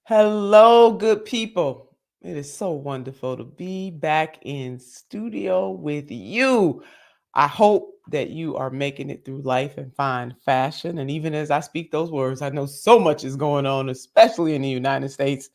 Hello, good people. It is so wonderful to be back in studio with you. I hope that you are making it through life and find fashion. And even as I speak those words, I know so much is going on, especially in the United States,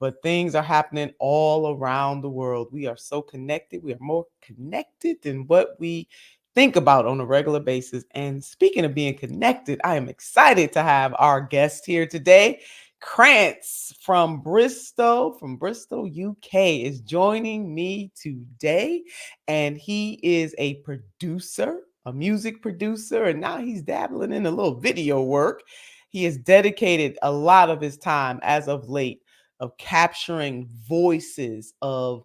but things are happening all around the world. We are so connected. We are more connected than what we think about on a regular basis. And speaking of being connected, I am excited to have our guest here today. Kranz from Bristol, UK, is joining me today. And he is a producer, a music producer, and now he's dabbling in a little video work. He has dedicated a lot of his time as of late of capturing voices of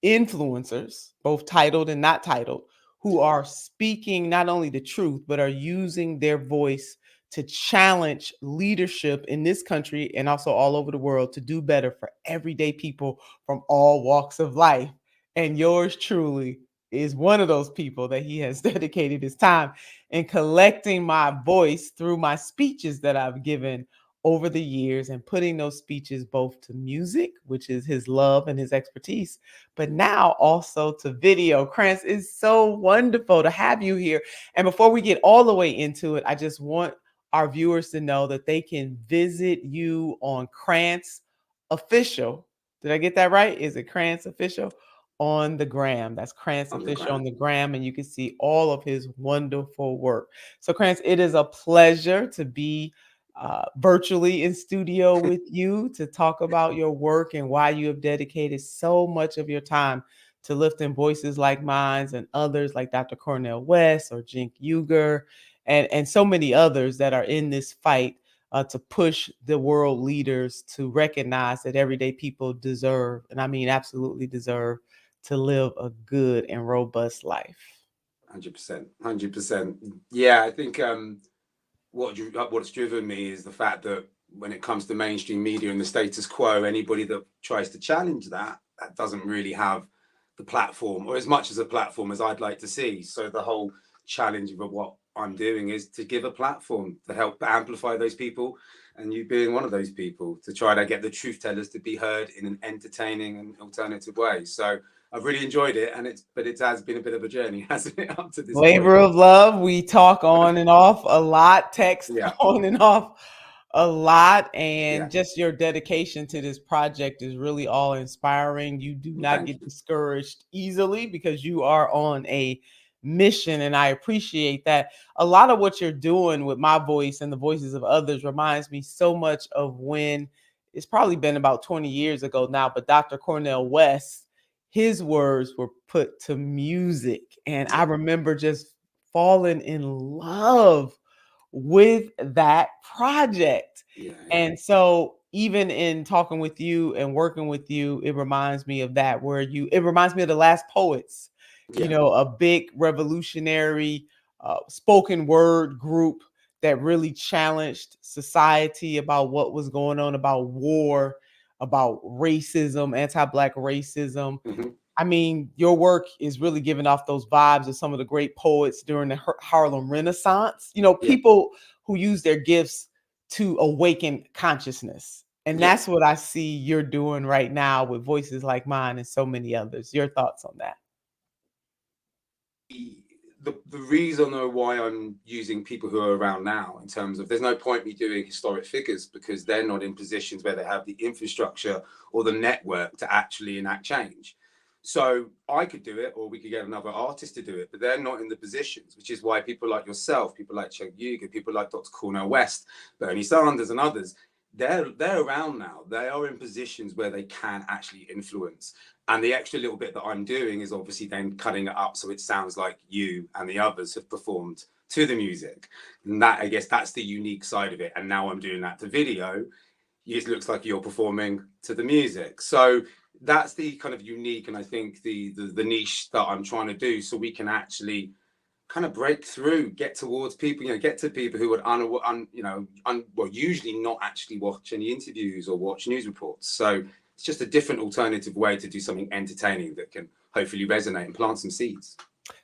influencers, both titled and not titled, who are speaking not only the truth, but are using their voice to challenge leadership in this country and also all over the world to do better for everyday people from all walks of life. And yours truly is one of those people that he has dedicated his time in collecting my voice through my speeches that I've given over the years and putting those speeches both to music, which is his love and his expertise, but now also to video. Kranz, is so wonderful to have you here. And before we get all the way into it, I just want our viewers to know that they can visit you on Kranz Official. Did I get that right? Is it Kranz Official? On the gram. That's Kranz On the Official on ground. the gram, and you can see all of his wonderful work. So, Kranz, it is a pleasure to be virtually in studio with you to talk about your work and why you have dedicated so much of your time to lifting voices like mine and others like Dr. Cornel West or Jink Uger and so many others that are in this fight to push the world leaders to recognize that everyday people deserve, and I mean absolutely deserve, to live a good and robust life. 100%. 100%. Yeah, I think what's driven me is the fact that when it comes to mainstream media and the status quo, anybody that tries to challenge that doesn't really have the platform or as much as a platform as I'd like to see. So the whole challenge of what I'm doing is to give a platform to help amplify those people, and you being one of those people, to try to get the truth tellers to be heard in an entertaining and alternative way. So I've really enjoyed it, and it has been a bit of a journey, hasn't it, up to this point? Labor of love. We talk on and off a lot, text Yeah, on and off a lot, yeah. and just your dedication to this project is really all inspiring. You do Well, not thank get you. discouraged easily because you are on a mission, and I appreciate that. A lot of what you're doing with my voice and the voices of others reminds me so much of when it's probably been about 20 years ago now, but Dr. Cornel West, his words were put to music. And I Yeah, remember just falling in love with that project. yeah, yeah, And so even in talking with you and working with you, it reminds me of that, where it reminds me of the Last Poets, yeah. a big revolutionary spoken word group that really challenged society about what was going on, about war, about racism, anti-Black racism. Hmm. I mean, your work is really giving off those vibes of some of the great poets during the Harlem Renaissance. Yeah, People who use their gifts to awaken consciousness. And yeah. that's what I see you're doing right now with voices like mine and so many others. Your thoughts on that? The reason though why I'm using people who are around now, in terms of, there's no point me doing historic figures because they're not in positions where they have the infrastructure or the network to actually enact change. So I could do it, or we could get another artist to do it, but they're not in the positions, which is why people like yourself, people like Chuck Yeager, people like Dr. Cornel West, Bernie Sanders, and others, they're around now. They are in positions where they can actually influence. And the extra little bit that I'm doing is obviously then cutting it up so it sounds like you and the others have performed to the music. And that, I guess, that's the unique side of it. And now I'm doing that to video. It looks like you're performing to the music. So that's the kind of unique, and I think the niche that I'm trying to do, so we can actually kind of break through, get towards people, get to people who would well, usually not actually watch any interviews or watch news reports. So it's just a different alternative way to do something entertaining that can hopefully resonate and plant some seeds.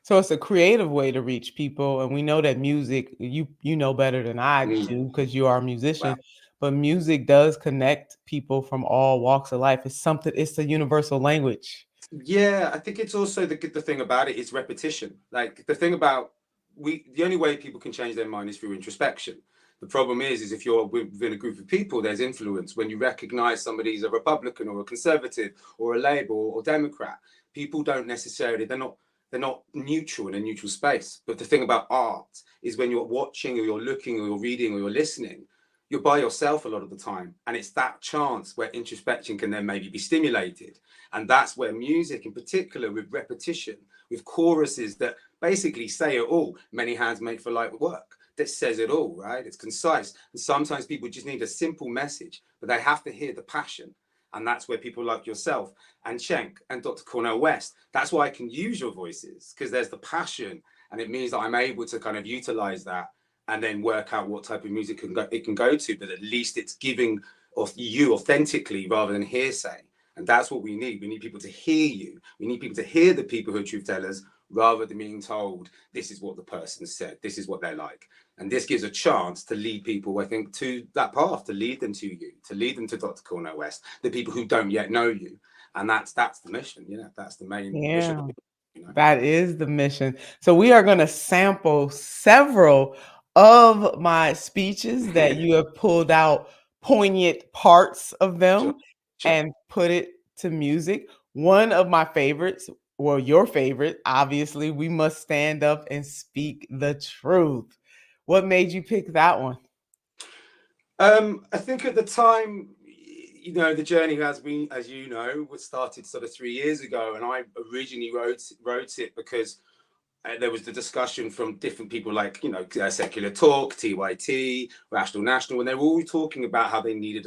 So it's a creative way to reach people, and we know that music, you know better than I Mm, do because you are a wow. musician. but music does connect people from all walks of life. It's something, it's a universal language. Yeah, I think it's also the thing about it is repetition. Like the thing about the only way people can change their mind is through introspection. The problem is if you're within a group of people, there's influence. When you recognize somebody's a Republican or a conservative or a Labour or Democrat, people don't necessarily, they're not neutral in a neutral space. But the thing about art is when you're watching or you're looking or you're reading or you're listening, you're by yourself a lot of the time. And it's that chance where introspection can then maybe be stimulated. And that's where music, in particular, with repetition, with choruses that basically say it all. Many hands make for light work. That says it all, right? It's concise. And sometimes people just need a simple message, but they have to hear the passion. And that's where people like yourself and Schenk and Dr. Cornel West, that's why I can use your voices, because there's the passion. And it means that I'm able to kind of utilize that and then work out what type of music it can go to. But at least it's giving of you authentically rather than hearsay. And that's what we need. We need people to hear you. We need people to hear the people who are truth tellers rather than being told, this is what the person said, this is what they're like. And this gives a chance to lead people, I think, to that path, to lead them to you, to lead them to Dr. Cornel West, the people who don't yet know you. And that's the mission. That's the main mission. That is the mission. So we are going to sample several of my speeches that you have pulled out poignant parts of them Sure. and put it to music. One of my favorites, well, your favorite, obviously, we must stand up and speak the truth. What made you pick that one? I think at the time, the journey has been, as you know, was started sort of 3 years ago, and I originally wrote it because there was the discussion from different people like, Secular Talk, TYT, Rational National, and they were all talking about how they needed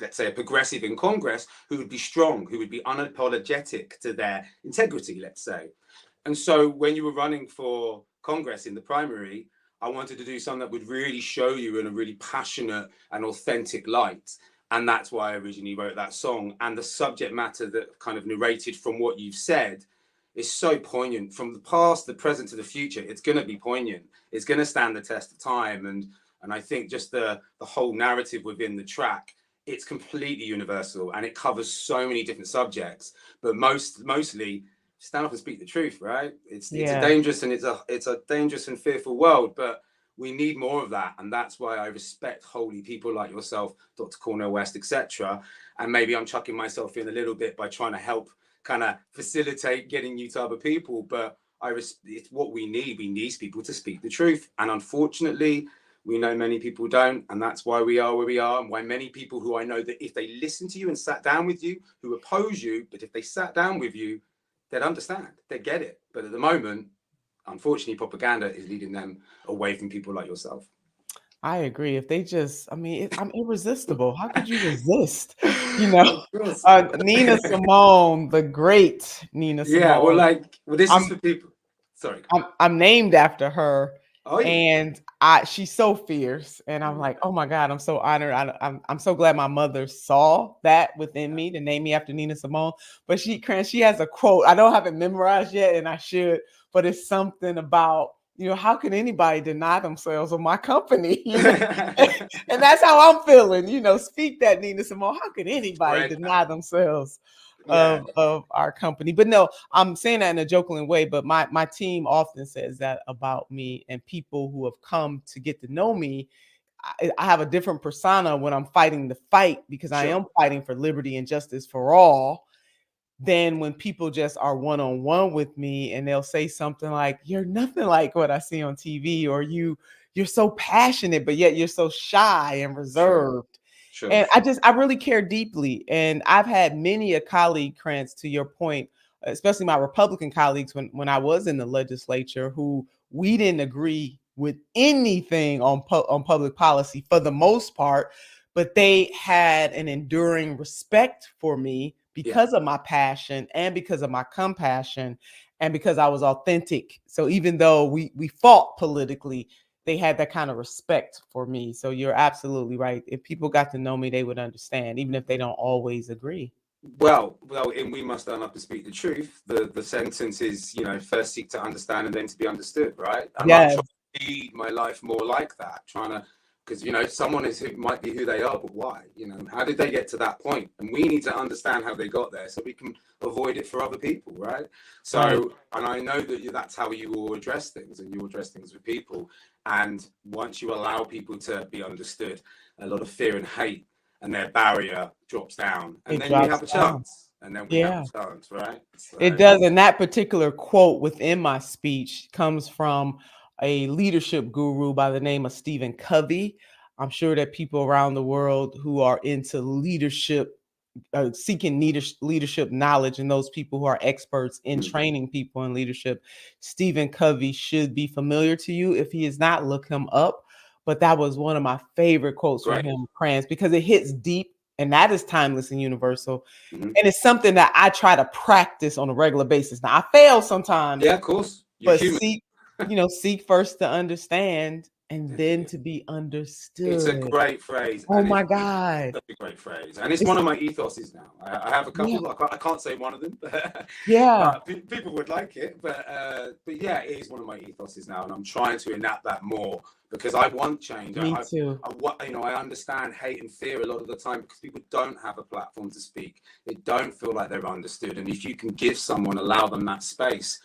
let's say, a progressive in Congress who would be strong, who would be unapologetic to their integrity, let's say. And so when you were running for Congress in the primary, I wanted to do something that would really show you in a really passionate and authentic light. And that's why I originally wrote that song. And the subject matter that kind of narrated from what you've said is so poignant. From the past, the present to the future, it's going to be poignant. It's going to stand the test of time. And I think just the whole narrative within the track, it's completely universal and it covers so many different subjects. But mostly, stand up and speak the truth, right? It's a dangerous and it's a dangerous and fearful world, but we need more of that. And that's why I respect wholly people like yourself, Dr. Cornel West, etc. And maybe I'm chucking myself in a little bit by trying to help kind of facilitate getting you to other people, but it's what we need. We need people to speak the truth. And unfortunately, we know many people don't, and that's why we are where we are, and why many people who I know that if they listen to you and sat down with you, who oppose you, but if they sat down with you, they'd understand, they'd get it. But at the moment, unfortunately, propaganda is leading them away from people like yourself. I agree. If they just, I mean, I'm irresistible. How could you resist? Of course. Nina Simone, the great Nina Yeah, Simone. this is for people. Sorry. I'm named after her, Oh, yeah. and she's so fierce, and I'm like, oh my God, I'm so honored. I'm so glad my mother saw that within me to name me after Nina Simone. But she has a quote. I don't have it memorized yet, and I should, but it's something about, how can anybody deny themselves of my company? And that's how I'm feeling. Speak that, Nina Simone. How can anybody deny themselves of our company? But no, I'm saying that in a joking way. But my team often says that about me, and people who have come to get to know me. I have a different persona when I'm fighting the fight, because I am fighting for liberty and justice for all, than when people just are one-on-one with me and they'll say something like, you're nothing like what I see on TV, or you're so passionate, but yet you're so shy and reserved. Sure. And I really care deeply. And I've had many a colleague, Kranz, to your point, especially my Republican colleagues when I was in the legislature, who we didn't agree with anything on public policy for the most part, but they had an enduring respect for me because of my passion and because of my compassion and because I was authentic. So even though we fought politically, they had that kind of respect for me. So you're absolutely right. If people got to know me, they would understand, even if they don't always agree. Well, and we must stand up and speak the truth. The sentence is, first seek to understand and then to be understood, right? And I'm trying to lead my life more like that, trying to Because, you know, someone is who might be who they are, but why? You know, how did they get to that point? And we need to understand how they got there so we can avoid it for other people, right? So, Right. and I know that that's how you will address things, and you will address things with people. And once you allow people to be understood, a lot of fear and hate and their barrier drops down, and It then we drops have a down. chance. And then we have Yeah. a chance, right? It So, does. And that particular quote within my speech comes from a leadership guru by the name of Stephen Covey. I'm sure that people around the world who are into leadership, seeking leadership knowledge, and those people who are experts in training people in leadership, Stephen Covey should be familiar to you. If he is not, look him up. But that was one of my favorite quotes from great. him, Kranz, because it hits deep and that is timeless and universal. Mhm. And it's something that I try to practice on a regular basis. Now I fail sometimes, Yeah, of course. You're but human. seek first to understand and then to be It's a understood. great phrase, Oh and my it's God. such a great phrase, and it's It's one of my ethoses now. I have a yeah, couple. I can't say one of them, yeah, but people would like it. But yeah, it is one of my ethoses now, and I'm trying to enact that more because I want change. me too. I understand hate and fear a lot of the time because people don't have a platform to speak. They don't feel like they're understood, and if you can give someone, allow them that space,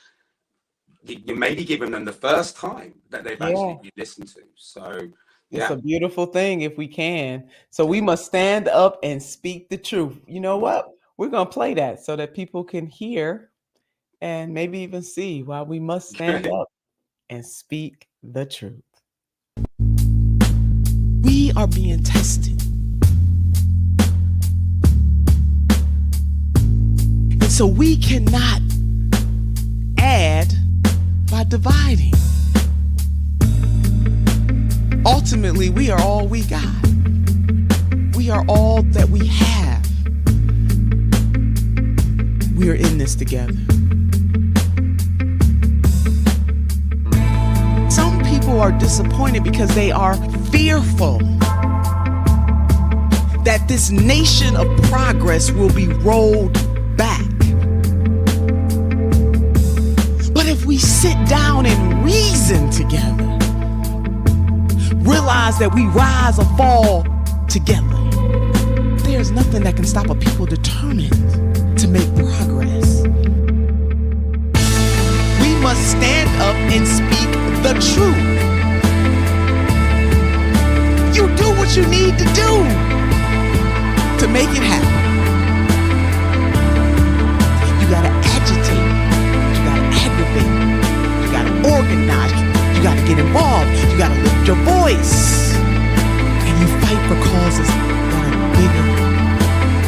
you maybe giving them the first time that they've Yeah. actually listened to. So It's yeah. a beautiful thing if we can. So we must stand up and speak the truth. You know what? We're going to play that so that people can hear and maybe even see why we must stand Great. up and speak the truth. We are being tested. And so we cannot add by dividing. Ultimately, we are all we got. We are all that we have. We are in this together. Some people are disappointed because they are fearful that this nation of progress will be rolled back. But if we sit down and reason together, realize that we rise or fall together, there's nothing that can stop a people determined to make progress. We must stand up and speak the truth. You do what you need to do to make it happen. You gotta agitate, you gotta aggravate, you gotta organize, you gotta get involved, you gotta lift your voice, and you fight for causes that are bigger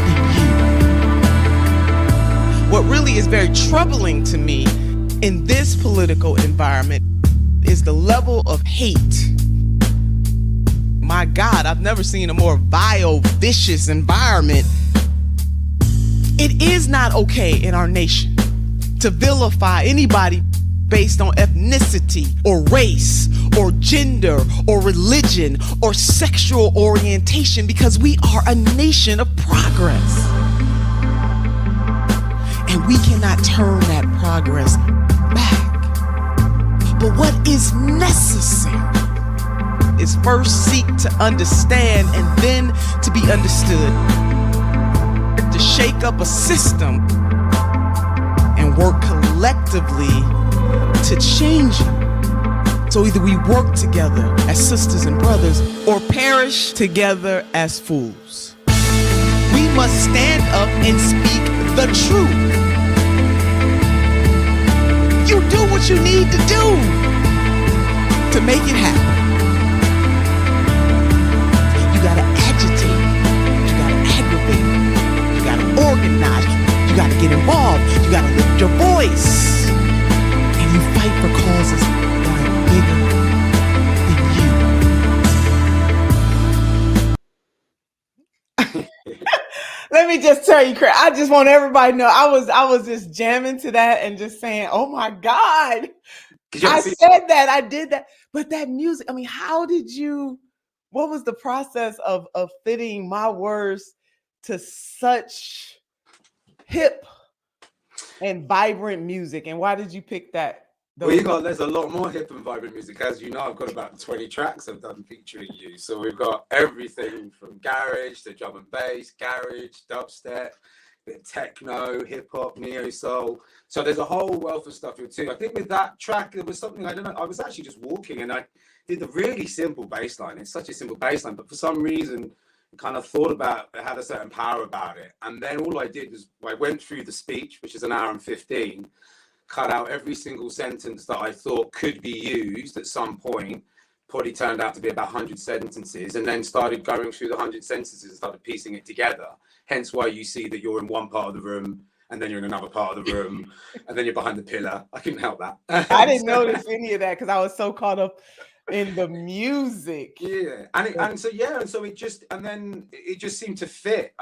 than you. What really is very troubling to me in this political environment is the level of hate. My God, I've never seen a more vile, vicious environment. It is not okay in our nation to vilify anybody based on ethnicity or race or gender or religion or sexual orientation, because we are a nation of progress. And we cannot turn that progress back. But what is necessary is first seek to understand and then to be understood. To shake up a system and work collectively to change it. So either we work together as sisters and brothers or perish together as fools. We must stand up and speak the truth. You do what you need to do to make it happen. You gotta agitate, you gotta aggravate, you gotta organize, you gotta get involved, you gotta lift your voice, and you fight for causes that are bigger than you. Let me just tell you, Craig, I just want everybody to know I was just jamming to that and just saying, oh my God. I said that, I did that. But that music, I mean, what was the process of fitting my words to such hip and vibrant music? And why did you pick that Those there's a lot more hip and vibrant music. As you know, I've got about 20 tracks I've done featuring you. So we've got everything from garage to drum and bass, garage, dubstep, bit of techno, hip hop, neo soul. So there's a whole wealth of stuff here too. I think with that track, there was something, I don't know, I was actually just walking and I did the really simple bass line. It's such a simple bass line, but for some reason, kind of thought about it, had a certain power about it. And then all I did was I went through the speech, which is an hour and 15, cut out every single sentence that I thought could be used at some point. Probably turned out to be about 100 sentences, and then started going through the 100 sentences and started piecing it together. Hence why you see that you're in one part of the room and then you're in another part of the room and then you're behind the pillar. I couldn't help that. I didn't notice any of that because I was so caught up in the music. Yeah. And so it just seemed to fit.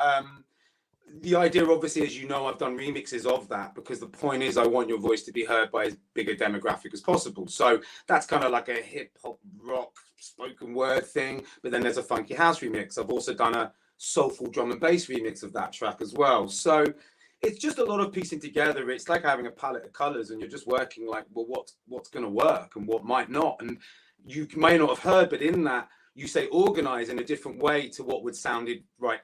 The idea, obviously, as you know, I've done remixes of that because the point is I want your voice to be heard by as big a demographic as possible. So that's kind of like a hip hop rock spoken word thing. But then there's a funky house remix. I've also done a soulful drum and bass remix of that track as well. So it's just a lot of piecing together. It's like having a palette of colors and you're just working like, well, what's going to work and what might not. And you may not have heard, but in that you say organize in a different way to what would sounded right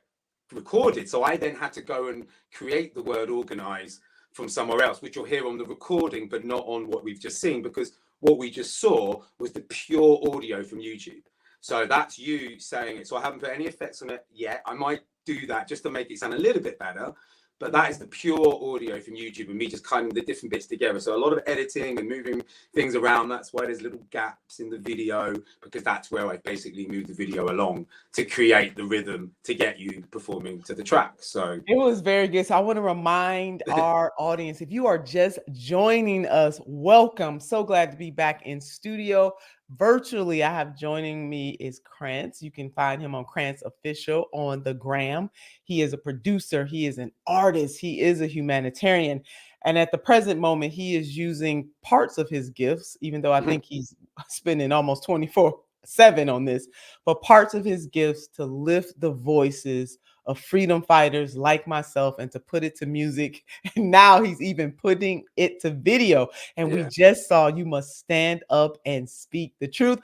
recorded. So I then had to go and create the word organize from somewhere else, which you'll hear on the recording, but not on what we've just seen, because what we just saw was the pure audio from YouTube. So that's you saying it. So I haven't put any effects on it yet. I might do that just to make it sound a little bit better. But that is the pure audio from YouTube and me just cutting the different bits together. So a lot of editing and moving things around. That's why there's little gaps in the video, because that's where I basically move the video along to create the rhythm to get you performing to the track. So it was very good. So I want to remind our audience, if you are just joining us, welcome. So glad to be back in studio. Virtually, I have joining me is Kranz. You can find him on Kranz Official on the gram. He is a producer. He is an artist. He is a humanitarian. And at the present moment, he is using parts of his gifts, even though I think he's spending almost 24/7 on this, but parts of his gifts to lift the voices of freedom fighters like myself and to put it to music. And now he's even putting it to video. And we just saw You Must Stand Up and Speak the Truth.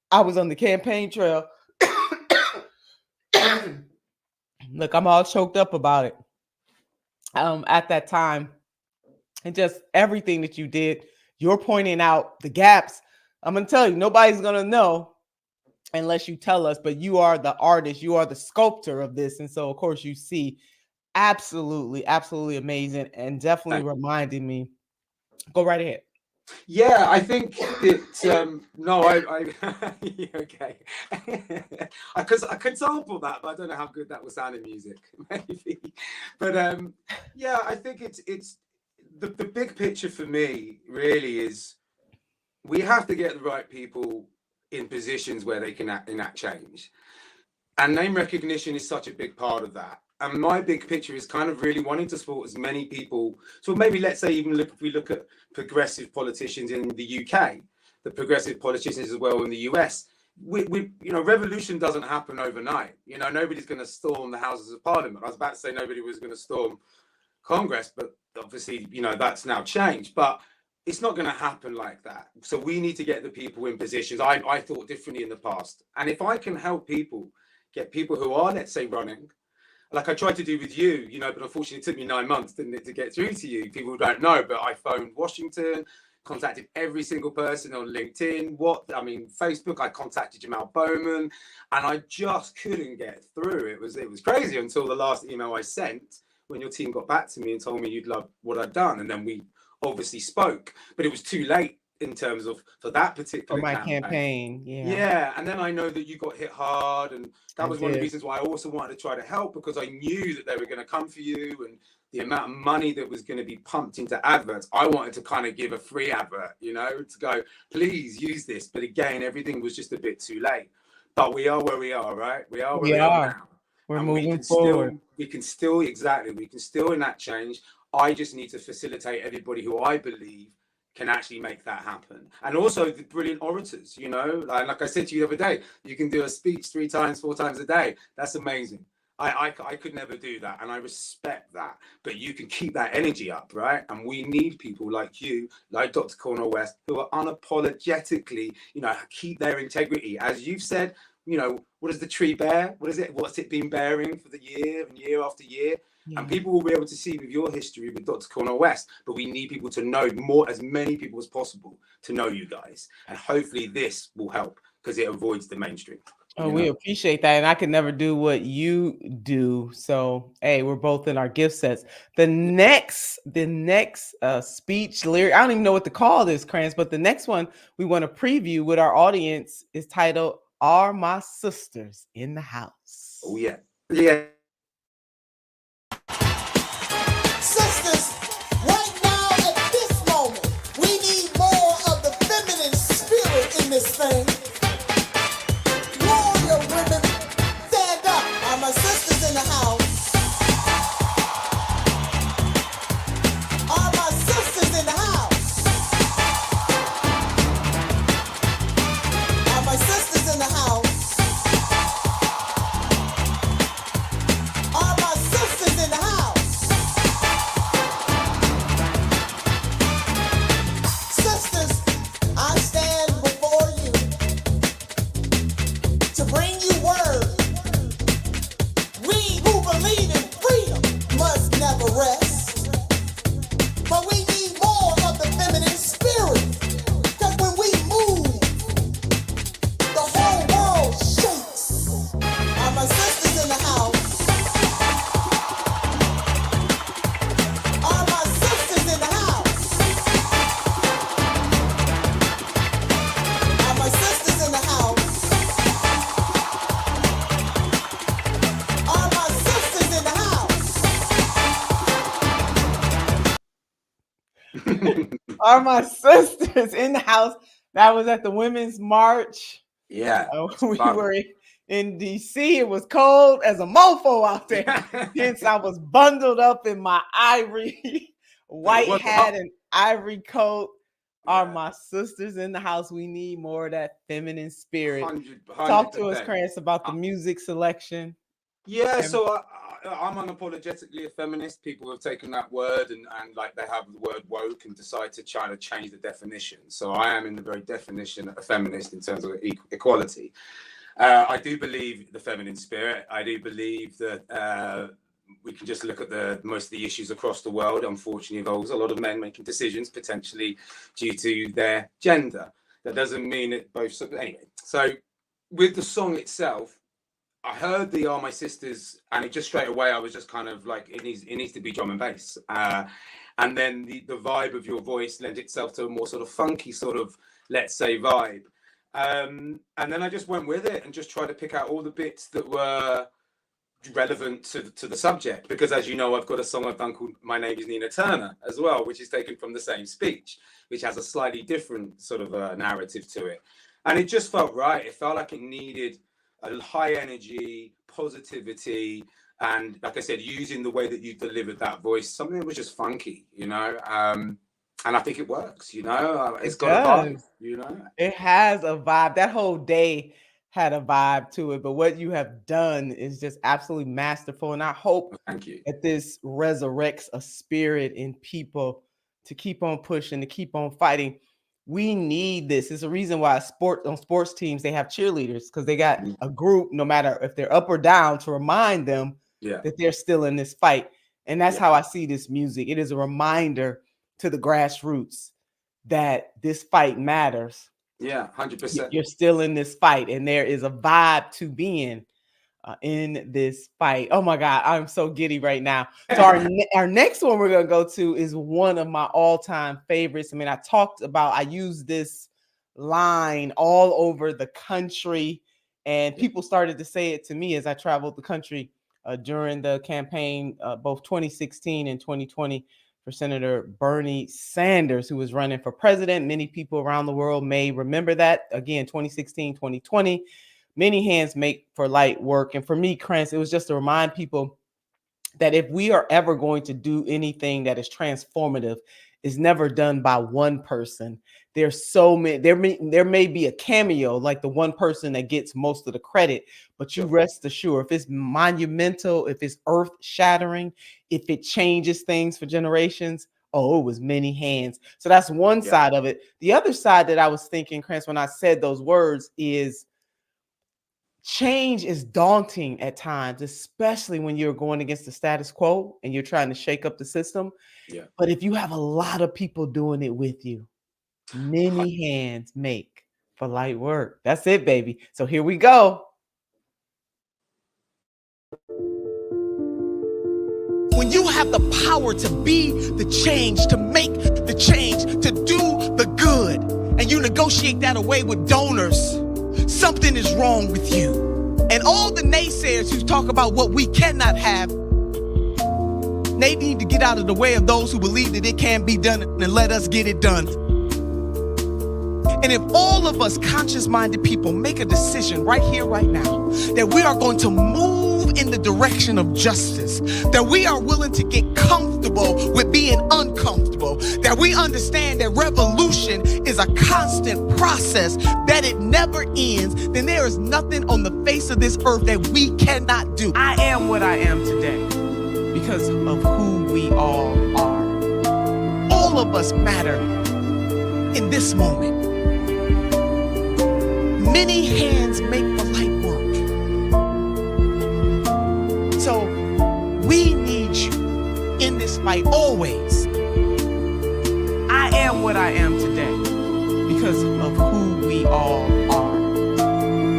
I was on the campaign trail. Look, I'm all choked up about it. At that time, and just everything that you did, you're pointing out the gaps. I'm going to tell you, nobody's going to know unless you tell us, but you are the artist, you are the sculptor of this. And so, of course, you see absolutely amazing and definitely reminded me. Go right ahead. Yeah, I think that okay. Because I could sample that, but I don't know how good that would sound in music, maybe. But yeah, I think it's the big picture for me really is we have to get the right people in positions where they can enact change. And name recognition is such a big part of that. And my big picture is kind of really wanting to support as many people. So maybe let's say even if we look at progressive politicians in the UK, the progressive politicians as well in the US, we revolution doesn't happen overnight. Nobody's going to storm the Houses of Parliament. I was about to say nobody was going to storm Congress, but obviously, that's now changed. But it's not going to happen like that. So we need to get the people in positions. I thought differently in the past. And if I can help people, get people who are, let's say, running, like I tried to do with you, but unfortunately it took me 9 months, didn't it, to get through to you. People don't know, but I phoned Washington, contacted every single person on LinkedIn, Facebook, I contacted Jamal Bowman, and I just couldn't get through. It was crazy until the last email I sent when your team got back to me and told me you'd love what I'd done. And then we obviously spoke, but it was too late in terms of for that particular campaign. Yeah. And then I know that you got hit hard, and that was one of the reasons why I also wanted to try to help, because I knew that they were going to come for you, and the amount of money that was going to be pumped into adverts, I wanted to kind of give a free advert, to go, please use this. But again, everything was just a bit too late. But we are where we are, right? We are where we are now. We're moving forward. We can still enact change. I just need to facilitate everybody who I believe can actually make that happen. And also the brilliant orators, like I said to you the other day, you can do a speech 3 times, 4 times a day. That's amazing. I could never do that, and I respect that. But you can keep that energy up, right? And we need people like you, like Dr. Cornel West, who are unapologetically, keep their integrity. As you've said, what does the tree bear? What is it? What's it been bearing for the year and year after year? Yeah. And people will be able to see with your history with Dr. Cornel West, but we need people to know more, as many people as possible to know you guys. And hopefully this will help because it avoids the mainstream. Oh, we appreciate that. And I could never do what you do. So, hey, we're both in our gift sets. The next speech lyric, I don't even know what to call this, Kranz, but the next one we want to preview with our audience is titled Are My Sisters in the House? Oh, yeah. Yeah. Sisters, right now at this moment, we need more of the feminine spirit in this thing. Warrior women, stand up. Are my sisters in the house? Are my sisters in the house? Are my sisters in the house? Are my sisters in the house? Sisters, I stand before you to bring you word. We who believe in freedom must never rest. But we need more of the feminine spirit. Cause when we move, the whole world shakes. Are my sisters in the house? Are my sisters in the house? Are my sisters in the house? Are my sisters in the house? Are my sisters in the house? That was at the Women's March. Yeah. We were in DC. It was cold as a mofo out there. Hence, I was bundled up in my ivory white hat and ivory coat. Are my sisters in the house? We need more of that feminine spirit. 100%. Talk to us, Kranz, about the music selection. Yeah, so I'm unapologetically a feminist. People have taken that word and like they have the word woke and decide to try to change the definition. So I am in the very definition a feminist in terms of equality. I do believe the feminine spirit. I do believe that we can just look at most of the issues across the world. Unfortunately, involves a lot of men making decisions potentially due to their gender. That doesn't mean it both. Anyway, so with the song itself, I heard the Are My Sisters, and it just straight away I was just kind of like, it needs to be drum and bass. And then the vibe of your voice lent itself to a more sort of funky sort of, let's say, vibe. And then I just went with it and just tried to pick out all the bits that were relevant to the subject, because as you know, I've got a song I've done called My Name is Nina Turner as well, which is taken from the same speech, which has a slightly different sort of narrative to it. And it just felt right. It felt like it needed a high energy, positivity, and like I said, using the way that you delivered that voice, something that was just funky, and I think it works, it's got a vibe, It has a vibe. That whole day had a vibe to it, but what you have done is just absolutely masterful. And I hope Thank you. that this resurrects a spirit in people to keep on pushing, to keep on fighting. We need this. It's a reason why on sports teams, they have cheerleaders, because they got a group, no matter if they're up or down, to remind them that they're still in this fight. And that's how I see this music. It is a reminder to the grassroots that this fight matters. Yeah, 100%. You're still in this fight, and there is a vibe to being in this fight. Oh my God, I'm so giddy right now. So our next one we're gonna go to is one of my all-time favorites. I mean, I used this line all over the country, and people started to say it to me as I traveled the country during the campaign, both 2016 and 2020, for Senator Bernie Sanders, who was running for president. Many people around the world may remember that. Again, 2016, 2020. Many hands make for light work. And for me, Kranz, it was just to remind people that if we are ever going to do anything that is transformative is never done by one person. There's so many, there may be a cameo, like the one person that gets most of the credit, but you Sure. rest assured, if it's monumental, if it's earth shattering, if it changes things for generations, oh, it was many hands. So that's one Yeah. side of it. The other side that I was thinking, Kranz, when I said those words is change is daunting at times, especially when you're going against the status quo and you're trying to shake up the system. Yeah. But if you have a lot of people doing it with you, many hands make for light work. That's it, baby. So here we go. When you have the power to be the change, to make the change, to do the good, and you negotiate that away with donors, something is wrong with you. And all the naysayers who talk about what we cannot have, they need to get out of the way of those who believe that it can be done and let us get it done. And if all of us conscious-minded people make a decision right here, right now, that we are going to move in the direction of justice, that we are willing to get comfortable with being uncomfortable, that we understand that revolution is a constant process, that it never ends, then there is nothing on the face of this earth that we cannot do. I am what I am today because of who we all are. All of us matter in this moment. Many hands make the light work. So we need you in this fight always. I am what I am today because of who we all are.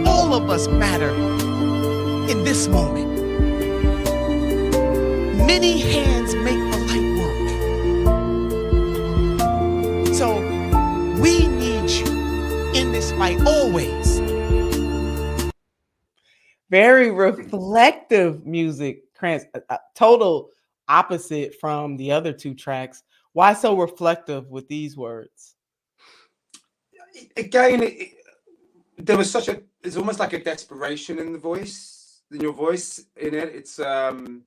All of us matter in this moment. Many hands make the light work. So we need you in this fight always. Very reflective music, Kranz. Total opposite from the other two tracks. Why so reflective with these words? Again, there was such a, it's almost like a desperation in the voice, in your voice in it. It's and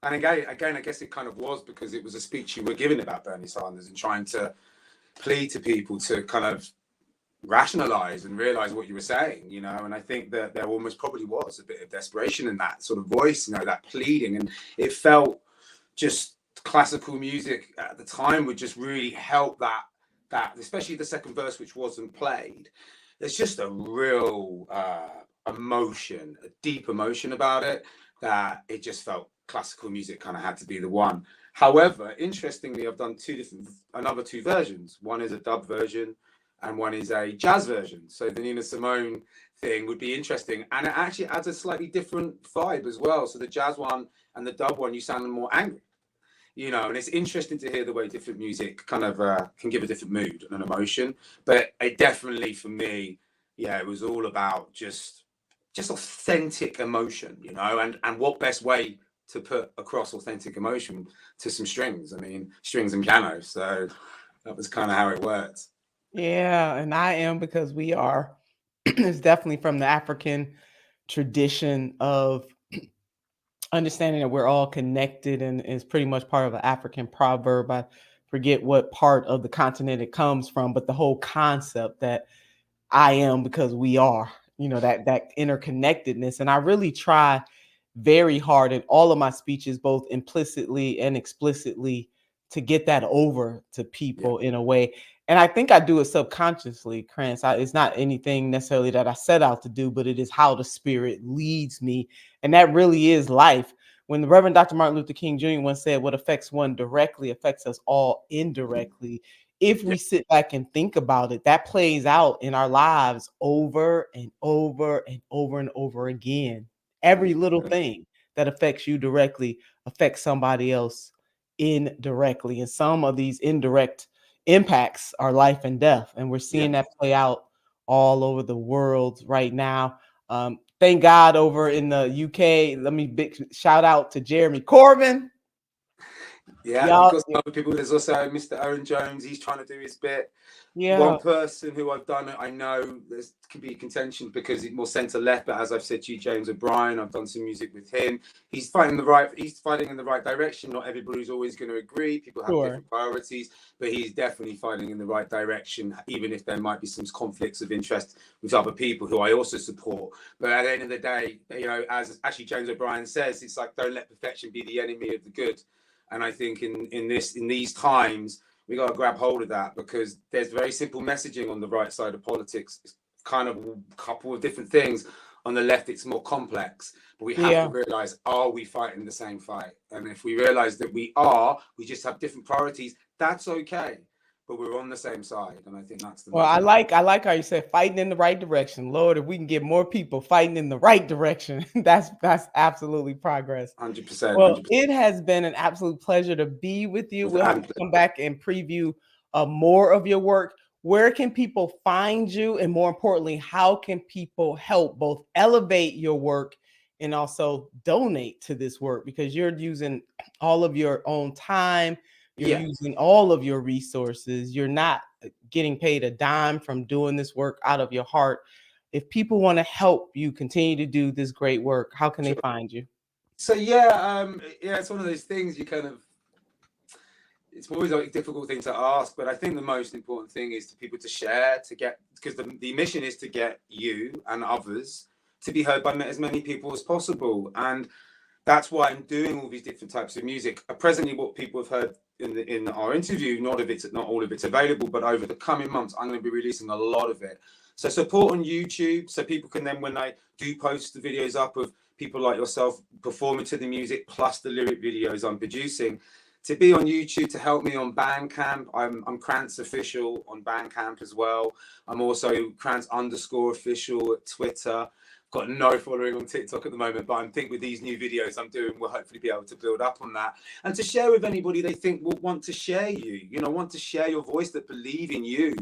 again, I guess it kind of was because it was a speech you were giving about Bernie Sanders and trying to plead to people to kind of rationalize and realize what you were saying, you know. And I think that there almost probably was a bit of desperation in that sort of voice, you know, that pleading, and it felt just classical music at the time would just really help that especially the second verse, which wasn't played. There's just a real emotion, a deep emotion about it, that it just felt classical music kind of had to be the one. However, interestingly, I've done another two versions. One is a dub version and one is a jazz version. So the Nina Simone thing would be interesting. And it actually adds a slightly different vibe as well. So the jazz one and the dub one, you sound more angry, you know, and it's interesting to hear the way different music kind of can give a different mood and an emotion. But it definitely, for me, yeah, it was all about just authentic emotion, you know, and what best way to put across authentic emotion to some strings. I mean, strings and piano. So that was kind of how it worked. Yeah, and I am because we are. It's definitely from the African tradition of understanding that we're all connected, and is pretty much part of an African proverb. I forget what part of the continent it comes from, but the whole concept that I am because we are, you know, that interconnectedness. And I really try very hard in all of my speeches, both implicitly and explicitly, to get that over to people in a way. And I think I do it subconsciously, Kranz. It's not anything necessarily that I set out to do, but it is how the spirit leads me. And that really is life. When the Reverend Dr. Martin Luther King Jr. once said, what affects one directly affects us all indirectly. If we sit back and think about it, that plays out in our lives over and over and over and over again. Every little thing that affects you directly affects somebody else indirectly. And some of these indirect impacts are life and death. And we're seeing that play out all over the world right now. Thank God over in the UK. Let me big shout out to Jeremy Corbyn. Yeah, you've Y'all, got some other people. There's also Mr. Owen Jones. He's trying to do his bit. yeah, One person who I've done it, I know there's can be contention because he's more centre left, but as I've said to you, James O'Brien, I've done some music with him. He's fighting in the right direction. Not everybody's always going to agree. People have sure. different priorities, but he's definitely fighting in the right direction, even if there might be some conflicts of interest with other people who I also support. But at the end of the day, you know, as actually James O'Brien says, it's like don't let perfection be the enemy of the good. And I think in these times we got to grab hold of that because there's very simple messaging on the right side of politics. It's kind of a couple of different things. On the left, it's more complex, but we have to Yeah. realize, are we fighting the same fight? And if we realize that we are, we just have different priorities, that's okay. But we're on the same side. And I think that's the Well, most I like how you said fighting in the right direction. Lord, if we can get more people fighting in the right direction, that's absolutely progress. 100%, Well, 100%. it has been an absolute pleasure to be with you. We'll have And to come back and preview more of your work. Where can people find you? And more importantly, how can people help both elevate your work and also donate to this work? Because you're using all of your own time, you're yeah. using all of your resources, you're not getting paid a dime from doing this work out of your heart. If people want to help you continue to do this great work, how can they Sure. find you? So yeah, it's one of those things you kind of it's always a difficult thing to ask, but I think the most important thing is to people to share, to get, because the mission is to get you and others to be heard by as many people as possible. And that's why I'm doing all these different types of music. Presently, what people have heard in our interview, not all of it's available, but over the coming months, I'm going to be releasing a lot of it. So support on YouTube, so people can then, when I do post the videos up of people like yourself performing to the music plus the lyric videos I'm producing, to be on YouTube, to help me on Bandcamp. I'm Kranz official on Bandcamp as well. I'm also Kranz_official at Twitter. Got no following on TikTok at the moment, but I think with these new videos I'm doing, we'll hopefully be able to build up on that and to share with anybody they think will want to share you, want to share your voice, that believe in you,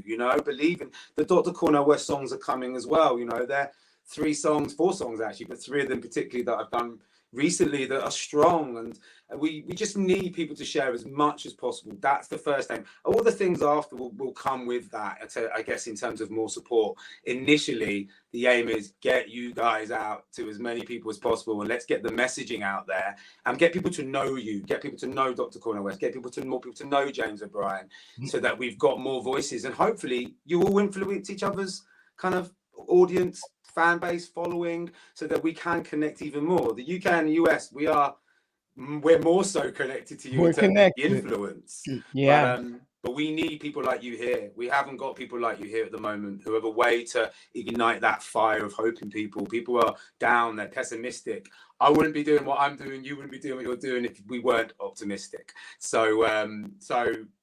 believe in the Dr. Cornel West songs are coming as well. They're 4 songs actually, but 3 of them particularly that I've done recently that are strong, and we just need people to share as much as possible. That's the first thing. All the things after will come with that, I guess, in terms of more support. Initially, the aim is get you guys out to as many people as possible, and let's get the messaging out there and get people to know you, get people to know Dr. Cornel West, get more people to know James O'Brien, so that we've got more voices, and hopefully you all influence each other's kind of audience, fan base, following, so that we can connect even more. The UK and the US, we're more so connected to you We're in terms of connected. influence. Yeah. But we need people like you here. We haven't got people like you here at the moment who have a way to ignite that fire of hope in people. People are down, they're pessimistic. I wouldn't be doing what I'm doing. You wouldn't be doing what you're doing if we weren't optimistic. So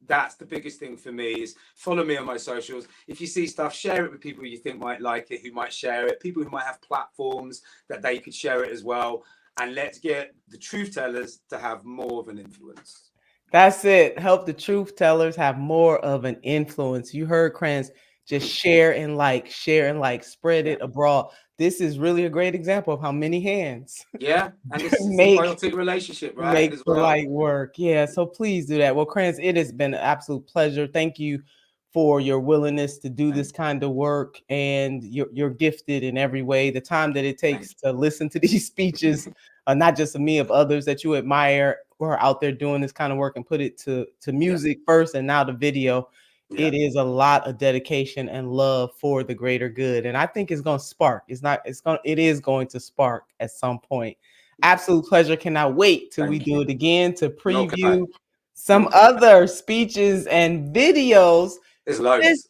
that's the biggest thing for me, is follow me on my socials. If you see stuff, share it with people you think might like it, who might share it, people who might have platforms that they could share it as well. And let's get the truth tellers to have more of an influence. That's it. Help the truth tellers have more of an influence. You heard Kranz, just share and like, spread it abroad. This is really a great example of how many hands Yeah, and it's a make symbiotic relationship, right? As the well. light work. Yeah, so please do that. Well, Kranz, it has been an absolute pleasure. Thank you for your willingness to do this kind of work, and you're gifted in every way. The time that it takes to listen to these speeches, not just of me, of others that you admire who are out there doing this kind of work, and put it to music first and now the video. It is a lot of dedication and love for the greater good, and I think it's going to spark. It is going to spark at some point. Absolute pleasure. Cannot wait till we do it again to preview some other speeches and videos. There's loads.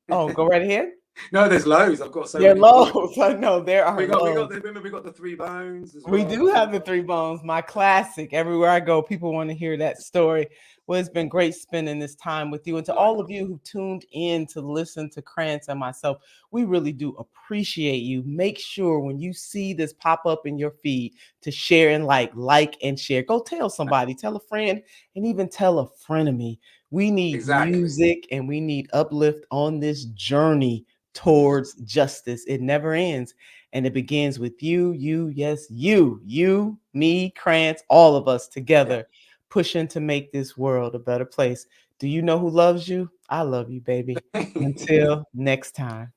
Oh, go right ahead. No, there's loads. I've got so there are many. Loads. I know there are. We got the 3 bones as well. We do have the 3 bones, my classic. Everywhere I go, people want to hear that story. Well, it's been great spending this time with you. And to all of you who tuned in to listen to Kranz and myself, we really do appreciate you. Make sure when you see this pop up in your feed to share and like and share. Go tell somebody, tell a friend, and even tell a frenemy. We need music and we need uplift on this journey towards justice. It never ends. And it begins with you, yes, you, me, Kranz, all of us together. pushing to make this world a better place. Do you know who loves you? I love you, baby. Until next time.